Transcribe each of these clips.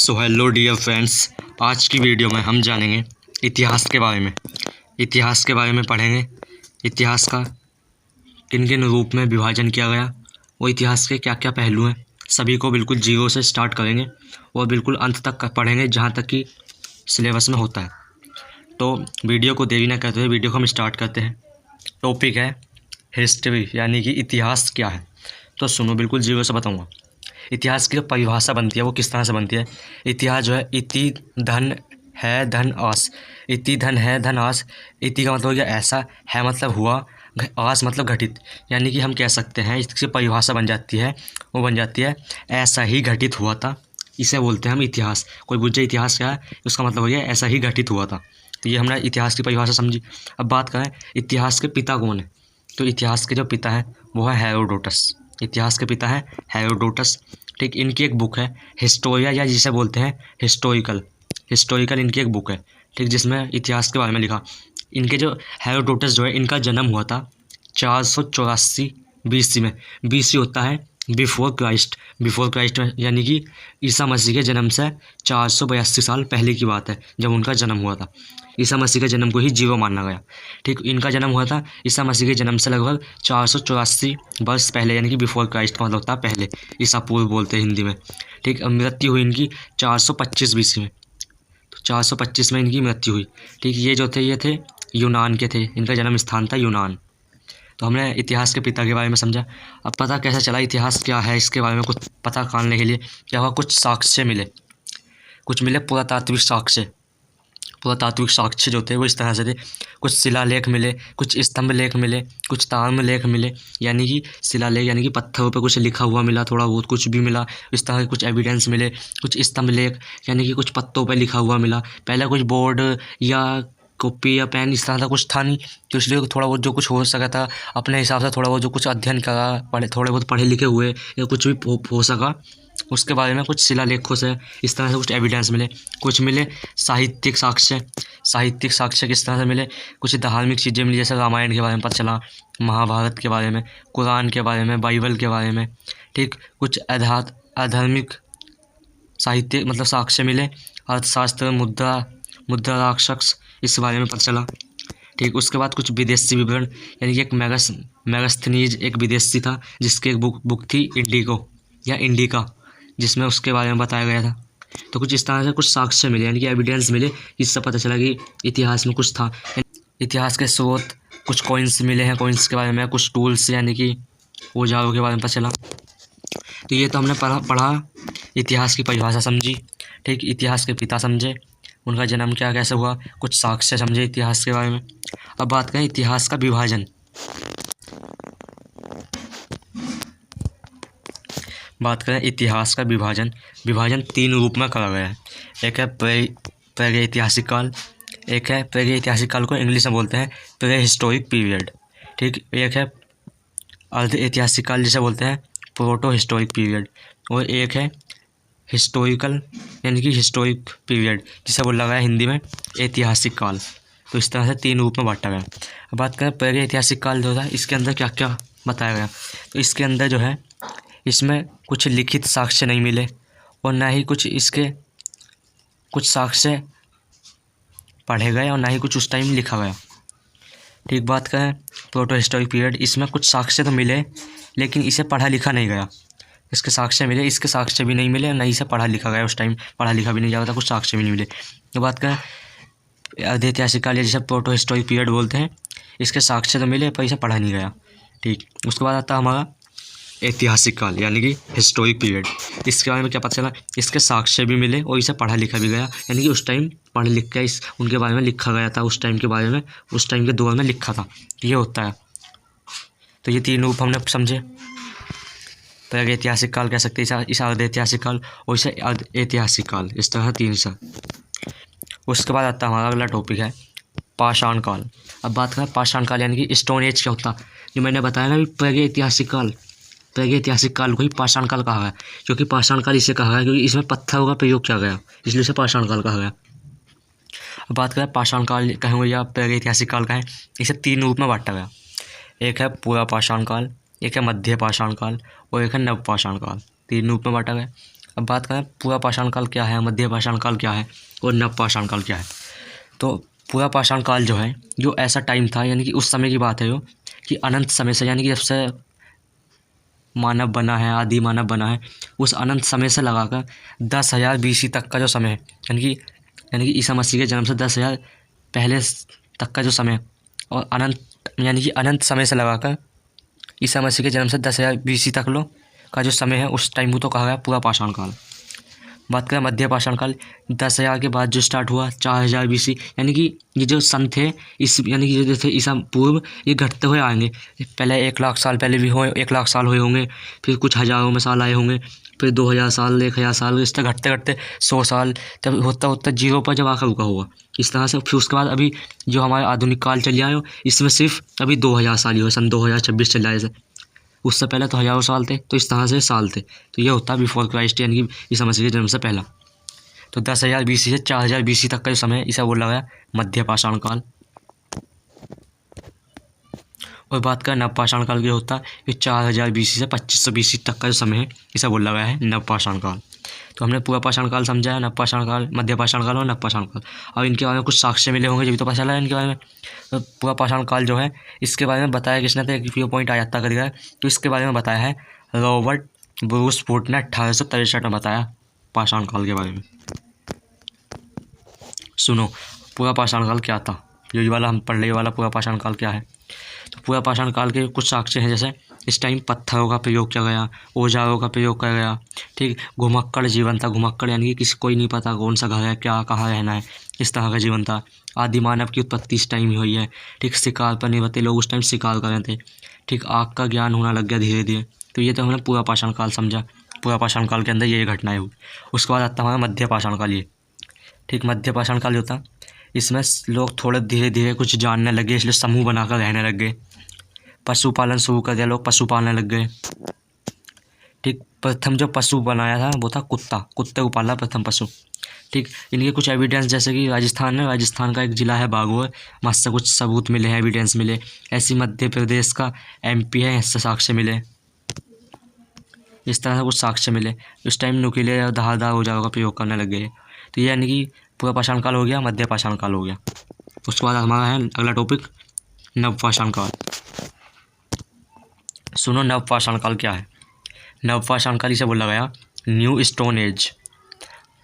So hello dear friends, आज की video में हम जानेंगे इतिहास के बारे में। इतिहास के बारे में पढ़ेंगे, इतिहास का किन किन रूप में विभाजन किया गया और इतिहास के क्या क्या पहलू हैं। सभी को बिल्कुल जीरो से स्टार्ट करेंगे और बिल्कुल अंत तक पढ़ेंगे जहाँ तक कि सिलेबस में होता है। तो वीडियो को देरी ना करते हुए वीडियो को हम स्टार्ट करते हैं। टॉपिक है हिस्ट्री, यानी कि इतिहास क्या है। तो सुनो, बिल्कुल जीरो से बताऊँगा। इतिहास की जो परिभाषा बनती है वो किस तरह से बनती है। इतिहास जो है, इति धन है धन आस, इति धन है धन आस। इति का मतलब हो गया ऐसा, है मतलब हुआ, आस मतलब घटित। यानी कि हम कह सकते हैं इसकी परिभाषा बन जाती है, वो बन जाती है ऐसा ही घटित हुआ था। इसे बोलते हैं हम इतिहास। कोई पूछे इतिहास क्या है, उसका मतलब हो गया ऐसा ही घटित हुआ था। तो ये हमने इतिहास की परिभाषा समझी। अब बात करें इतिहास के पिता कौन है, तो इतिहास के जो पिता है वो है हेरोडोटस। इतिहास के पिता है हेरोडोटस। ठीक, इनकी एक बुक है हिस्टोरिया, या जिसे बोलते हैं हिस्टोरिकल इनकी एक बुक है। ठीक, जिसमें इतिहास के बारे में लिखा। इनके जो हेरोडोटस जो है, इनका जन्म हुआ था 484 BC में। BC होता है बिफोर क्राइस्ट में, यानी कि ईसा मसीह के जन्म से 482 साल पहले की बात है जब उनका जन्म हुआ था। ईसा मसीह के जन्म को ही जीरो माना गया। ठीक, इनका जन्म हुआ था ईसा मसीह के जन्म से लगभग 484 वर्ष पहले, यानी कि बिफोर क्राइस्ट का मतलब होता है पहले, ईसा पूर्व बोलते हैं हिंदी में। ठीक, मृत्यु हुई इनकी 425 BC में। तो 425 में इनकी मृत्यु हुई। ठीक, ये थे यूनान के थे, इनका जन्म स्थान था यूनान। तो हमने इतिहास के पिता के बारे में समझा। अब पता कैसे चला इतिहास क्या है, इसके बारे में कुछ पता करने के लिए क्या हुआ, कुछ साक्ष्य मिले, पुरातात्विक साक्ष्य जो थे वो इस तरह से थे। कुछ शिलालेख मिले, कुछ स्तंभ लेख मिले, कुछ ताम्र लेख मिले, यानी कि शिलालेख यानी कि पत्थरों पे कुछ लिखा हुआ मिला, थोड़ा बहुत कुछ भी मिला, इस तरह के कुछ एविडेंस मिले। कुछ स्तंभ लेख यानी कि कुछ पत्तों पे लिखा हुआ मिला। पहले कुछ बोर्ड या कॉपी या पेन इस तरह का कुछ था नहीं, तो इसलिए थोड़ा बहुत जो कुछ हो सका था अपने हिसाब से, थोड़ा बहुत जो कुछ अध्ययन करा, थोड़े बहुत पढ़े लिखे हुए या कुछ भी हो सका उसके बारे में कुछ शिलालेखों से इस तरह से कुछ एविडेंस मिले। कुछ मिले साहित्यिक साक्ष्य किस तरह से मिले, कुछ धार्मिक चीज़ें मिली, जैसे रामायण के बारे में पता चला, महाभारत के बारे में, कुरान के बारे में, बाइबल के बारे में। ठीक, कुछ आध्यात्मिक साहित्य मतलब साक्ष्य मिले, अर्थशास्त्र, मुद्रा राक्षस, इस बारे में पता चला। ठीक, उसके बाद कुछ विदेशी विवरण, यानी कि एक मेगास्थनीज एक विदेशी था जिसकी एक बुक थी इंडिको या इंडिका, जिसमें उसके बारे में बताया गया था। तो कुछ इस तरह से कुछ साक्ष्य मिले, यानी कि एविडेंस मिले, जिससे पता चला कि इतिहास में कुछ था। इतिहास के स्रोत, कुछ कॉइन्स मिले हैं, कॉइन्स के बारे में, कुछ टूल्स यानी कि औजारों के बारे में पता चला। तो ये तो हमने पढ़ा इतिहास की परिभाषा समझी। ठीक, इतिहास के पिता समझे, उनका जन्म क्या कैसे हुआ, कुछ साक्ष्य समझे इतिहास के बारे में। अब बात करें इतिहास का विभाजन। इतिहास का विभाजन 3 रूप में करा गया है। एक है प्रागैतिहासिक काल, एक है प्रागैतिहासिक काल को इंग्लिश में बोलते हैं प्रे हिस्टोरिक पीरियड। ठीक, एक है अर्ध ऐतिहासिक काल जिसे बोलते हैं प्रोटो हिस्टोरिक पीरियड, और एक है हिस्टोरिकल यानी कि हिस्टोरिक पीरियड जिसे बोला गया हिंदी में ऐतिहासिक काल। तो इस तरह से 3 रूप में बांटा गया। अब बात करें प्रागैतिहासिक काल जो था, इसके अंदर क्या क्या बताया गया। तो इसके अंदर जो है, इसमें कुछ लिखित साक्ष्य नहीं मिले और ना ही कुछ इसके कुछ साक्ष्य पढ़े गए और ना ही कुछ उस टाइम लिखा गया। ठीक, बात करें प्रोटो हिस्टोरिक पीरियड, इसमें कुछ साक्ष्य तो मिले लेकिन इसे पढ़ा लिखा नहीं गया। इसके साक्ष्य मिले, इसके साक्ष्य भी नहीं मिले, नहीं इसे पढ़ा लिखा गया। उस टाइम पढ़ा लिखा भी नहीं जाता था, कुछ साक्ष्य भी नहीं मिले। तो बात करें अर्धऐतिहासिक काल, जिसे प्रोटो हिस्टोरिक पीरियड बोलते हैं, इसके साक्ष्य तो मिले पर इसे पढ़ा नहीं गया। ठीक, उसके बाद आता है हमारा ऐतिहासिक काल यानी कि हिस्टोरिक पीरियड। इसके बारे में क्या पता चला, इसके साक्ष्य भी मिले और इसे पढ़ा लिखा भी गया, यानी कि उस टाइम पढ़ लिख के उनके बारे में लिखा गया था, उस टाइम के बारे में, उस टाइम के दौर में लिखा था। ये होता है। तो ये 3 रूप हमने समझे। प्रागैतिहासिक काल कह सकते हैं इसे अर्धऐतिहासिक काल, और इसे ऐतिहासिक काल, इस तरह 3 सा। उसके बाद आता है हमारा अगला टॉपिक है पाषाण काल। अब बात करें पाषाण काल यानी कि स्टोन एज क्या होता, जो मैंने बताया ना, प्रागैतिहासिक काल को ही पाषाण काल कहा गया, क्योंकि पाषाण काल इसे कहा गया क्योंकि इसमें पत्थरों का प्रयोग किया गया, इसलिए इसे पाषाण काल कहा गया। अब बात करें पाषाण काल कहें या प्रागैतिहासिक काल कहें, इसे 3 रूप में बांटा गया। एक है पूरा पाषाण काल, एक है मध्य पाषाण काल और एक है नव पाषाण काल। 3 रूप में बांटा गया। अब बात करें पूरा पाषाण काल क्या है, मध्य पाषाण काल क्या है और नव पाषाण काल क्या है। तो पूरा पाषाण काल जो है जो ऐसा टाइम था, यानी कि उस समय की बात है जो कि अनंत समय से, यानी कि जब से मानव बना है, आदि मानव बना है, उस अनंत समय से लगाकर 10,000 BC तक का जो समय है, यानी कि ईसा मसीह के जन्म से 10,000 पहले तक का जो समय, और अनंत यानी कि अनंत समय से लगाकर ईसा मसीह के जन्म से 10,000 BC तक लो का जो समय है, उस टाइम को तो कहा गया पूरा पाषाण काल। बात करें मध्य पाषाण काल, 10,000 के बाद जो स्टार्ट हुआ 4,000 BC, यानी कि ये जो सन थे इस, यानी कि जो थे ईसा पूर्व, ये घटते हुए आएंगे। पहले 1,00,000 साल पहले भी हुए, 1,00,000 साल हुए होंगे, फिर कुछ हज़ारों में साल आए होंगे, फिर 2,000 साल, 1,000 साल, इस तरह घटते घटते 100 साल, जब होता होता जीरो पर जब आकर रुका होगा इस तरह से। फिर उसके बाद अभी जो हमारा आधुनिक काल चल जाए इसमें सिर्फ अभी 2,000 साल ही हुए, सन 2026 चल जाए। उससे पहले तो हज़ारों साल थे, तो इस तरह से साल थे। तो ये होता है बिफोर क्राइस्ट, यानी कि ईसा मसीह के जन्म से पहला। तो 10,000 BC से 4,000 BC तक का जो समय इसे बोला गया मध्य पाषाण काल। और बात करें नव पाषाण काल की, होता है कि 4,000 BC से 2,500 BC तक का जो समय है इसे बोला गया है नव पाषाण काल। तो हमने पूरा पाषाण काल समझा है, नव पाषाण काल, मध्य पाषाण काल और नव पाषाण काल। और इनके बारे में कुछ साक्ष्य मिले होंगे, जब तो पता चला है इनके बारे में। तो पूरा पाषाण काल जो है इसके बारे में बताया किसने, तो एक पॉइंट आ जाता करेगा। तो इसके बारे में बताया है रॉबर्ट ब्रूस फूट ने 1863 में बताया पाषाण काल के बारे में। सुनो पूरा पाषाण काल क्या था, ये वाला हम पढ़ ले वाला पूरा पाषाण काल क्या है। तो पूरा पाषाण काल के कुछ साक्ष्य हैं, जैसे इस टाइम पत्थरों का प्रयोग किया गया, औजारों का प्रयोग किया गया, ठीक। घुमक्कड़ जीवन था, घुमक्कड़ यानी कि किसी कोई नहीं पता कौन सा घर है, क्या कहाँ रहना है, इस तरह का जीवन था। आदि मानव की उत्पत्ति इस टाइम ही हुई है, ठीक। शिकार पर निर्भर थे लोग, उस टाइम शिकार कर रहे थे, ठीक। आग का ज्ञान होना लग गया धीरे धीरे। तो ये तो हमने पूरा पाषाण काल समझा। पूरा पाषाण काल के अंदर ये घटनाएं हुई। उसके बाद आता हमारा मध्य पाषाण काल, ये ठीक। मध्य पाषाण काल होता, इसमें लोग थोड़े धीरे धीरे कुछ जानने लगे, इसलिए समूह बनाकर रहने लग गए। पशुपालन शुरू कर दिया, लोग पशु पालने लग गए, ठीक। प्रथम जो पशु बनाया था वो था कुत्ता, कुत्ते को पाला प्रथम पशु, ठीक। इनके कुछ एविडेंस, जैसे कि राजस्थान का एक ज़िला है बागोर, वहाँ से कुछ सबूत मिले हैं, एविडेंस मिले। ऐसी मध्य प्रदेश का MP है, इससे साक्ष्य मिले। इस तरह से कुछ साक्ष्य मिले। उस टाइम नुकीले और धारदार औजारों का प्रयोग करने लग गए। तो ये यानी कि पूरा पाषाण काल हो गया, मध्य पाषाण काल हो गया। उसके बाद हमारा है अगला टॉपिक नव पाषाण काल। सुनो नव पाषाण काल क्या है। नव पाषाण काल इसे बोला गया न्यू स्टोन एज,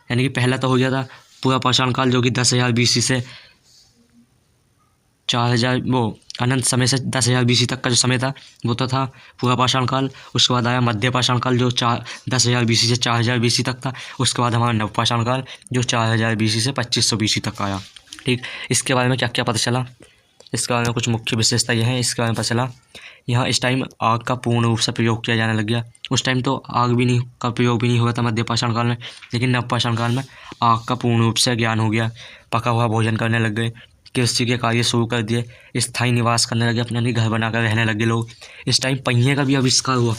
यानी कि पहला तो हो गया था पूरा पाषाण काल जो कि 10,000 BC से 4,000 वो अनंत समय से 10,000 BC तक का जो समय था वो तो था पूरा पाषाण काल। उसके बाद आया मध्य पाषाण काल जो 10,000 BC से 4,000 BC तक था। उसके बाद हमारा नव पाषाण काल जो 4,000 BC से 2,500 BC तक आया, ठीक। इसके बारे में क्या क्या पता चला, इसके बारे में कुछ मुख्य विशेषता यह है। इसके बारे में पता चला यहाँ इस टाइम आग का पूर्ण रूप से प्रयोग किया जाने लग गया। उस टाइम तो आग भी नहीं का प्रयोग भी नहीं हुआ था मध्य पाषाण काल में, लेकिन नव पाषाण काल में आग का पूर्ण रूप से ज्ञान हो गया। पका हुआ भोजन करने लग गए, कृषि के कार्य शुरू कर दिए, स्थायी निवास करने लगे, अपने घर बनाकर रहने लगे लोग। इस टाइम पहिए का भी आविष्कार हुआ।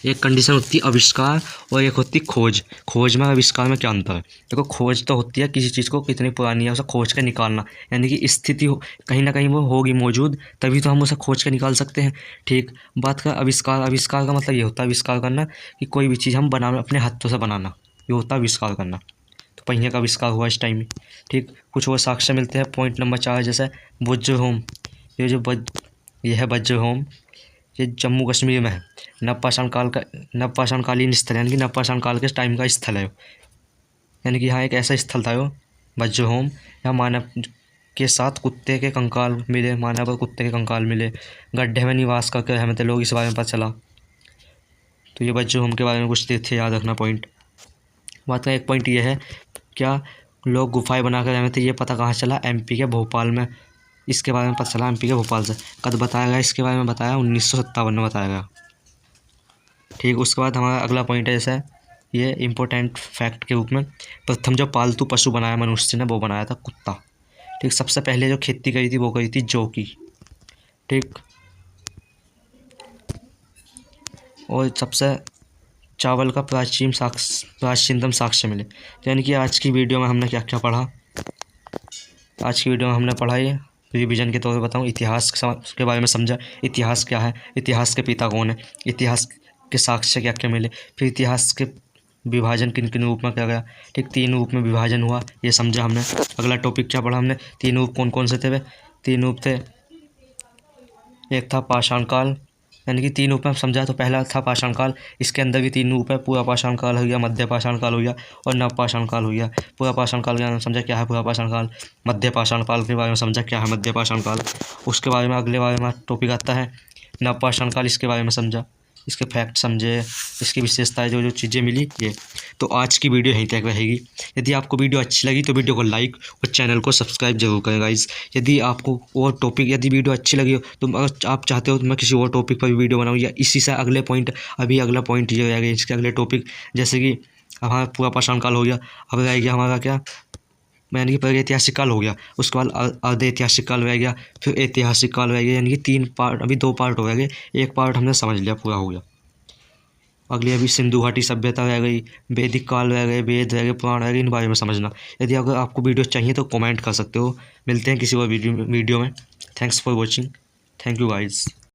एक कंडीशन होती है आविष्कार और एक होती खोज। खोज में आविष्कार में क्या अंतर है, देखो खोज तो होती है किसी चीज़ को कितनी पुरानी है उसे खोज कर निकालना, यानी कि स्थिति कहीं ना कहीं वो होगी मौजूद, तभी तो हम उसे खोज कर निकाल सकते हैं, ठीक। बात का आविष्कार, आविष्कार का मतलब ये होता है आविष्कार करना कि कोई भी चीज़ हम बना अपने हाथों से बनाना, ये होता है आविष्कार करना। तो पहिए का आविष्कार हुआ इस टाइम में, ठीक। कुछ और साक्ष्य मिलते हैं। पॉइंट नंबर 4 जैसे वज्र होम, ये है वज्र होम, ये जम्मू कश्मीर में है। नव पाषाणकालीन स्थल, यानी कि नव पाषाण काल के टाइम का स्थल है, यानी कि यहाँ एक ऐसा स्थल था वो वज्र होम। यहाँ मानव के साथ कुत्ते के कंकाल मिले, मानव और कुत्ते के कंकाल मिले, गड्ढे में निवास करके रहते थे लोग, इस बारे में पता चला। तो ये वज्र होम के बारे में कुछ थे, याद रखना पॉइंट। बात का एक पॉइंट ये है, क्या लोग गुफाएं बनाकर रहते थे, ये पता कहाँ चला, MP के भोपाल में। इसके बारे में पता चला MP के भोपाल से। कब बताया गया, इसके बारे में बताया 1957 में बताया गया, ठीक। उसके बाद हमारा अगला पॉइंट है, जैसे ये इम्पोर्टेंट फैक्ट के रूप में प्रथम जो पालतू पशु बनाया मनुष्य ने वो बनाया था कुत्ता, ठीक। सबसे पहले जो खेती करी थी वो करी थी जौ की, ठीक। और सबसे चावल का प्राचीनतम साक्ष्य मिले। यानी कि आज की वीडियो में हमने क्या क्या पढ़ा, आज की वीडियो में हमने पढ़ा ये रिवीजन के तौर पर बताऊँ, इतिहास के बारे में समझा, इतिहास क्या है, इतिहास के पिता कौन है, इतिहास के साक्ष्य क्या क्या मिले, फिर इतिहास के विभाजन किन किन रूप में किया गया। ठीक, 3 रूप में विभाजन हुआ, ये समझा हमने। अगला टॉपिक क्या पढ़ा हमने, 3 रूप कौन कौन से थे वे। 3 रूप थे, एक था पाषाण काल, यानी कि 3 रूप में समझा। तो पहला था पाषाण काल, इसके अंदर भी 3 रूप है। पूरा पाषाण काल हो गया, मध्य पाषाण काल हो गया और नव पाषाण काल हो गया। पूरा पाषाण काल के बारे में समझा क्या है पूरा पाषाण काल। मध्य पाषाण काल के बारे में समझा क्या है मध्य पाषाण काल। उसके बारे में अगले बारे में टॉपिक आता है नव पाषाण काल, इसके बारे में समझा, इसके फैक्ट समझे, इसकी विशेषताएं, जो जो चीज़ें मिली ये। तो आज की वीडियो यहीं तक रहेगी। यदि आपको वीडियो अच्छी लगी तो वीडियो को लाइक और चैनल को सब्सक्राइब जरूर करें गाइस। यदि आपको और टॉपिक, यदि वीडियो अच्छी लगी हो तो अगर आप चाहते हो तो मैं किसी और टॉपिक पर भी वीडियो बनाऊँ, या इसी से अगले पॉइंट, अभी अगला पॉइंट ये रहेगा इसके अगले टॉपिक। जैसे कि हमारा पूरा पाषाण काल हो गया, अब रह गया हमारा क्या, यानी कि पहले ऐतिहासिक काल हो गया, उसके बाद अर्ध ऐतिहासिक काल रह गया, फिर ऐतिहासिक काल रह गया, यानी कि 3 पार्ट, अभी 2 पार्ट हो गए। एक पार्ट हमने समझ लिया, पूरा हो गया। अगली अभी सिंधु घाटी सभ्यता रह गई, वैदिक काल रह गए, वेद रह गए, पुराण रह गए, इन बारे में समझना। यदि अगर आपको वीडियो चाहिए तो कमेंट कर सकते हो। मिलते हैं किसी और वीडियो में। Thanks for watching. Thank you guys.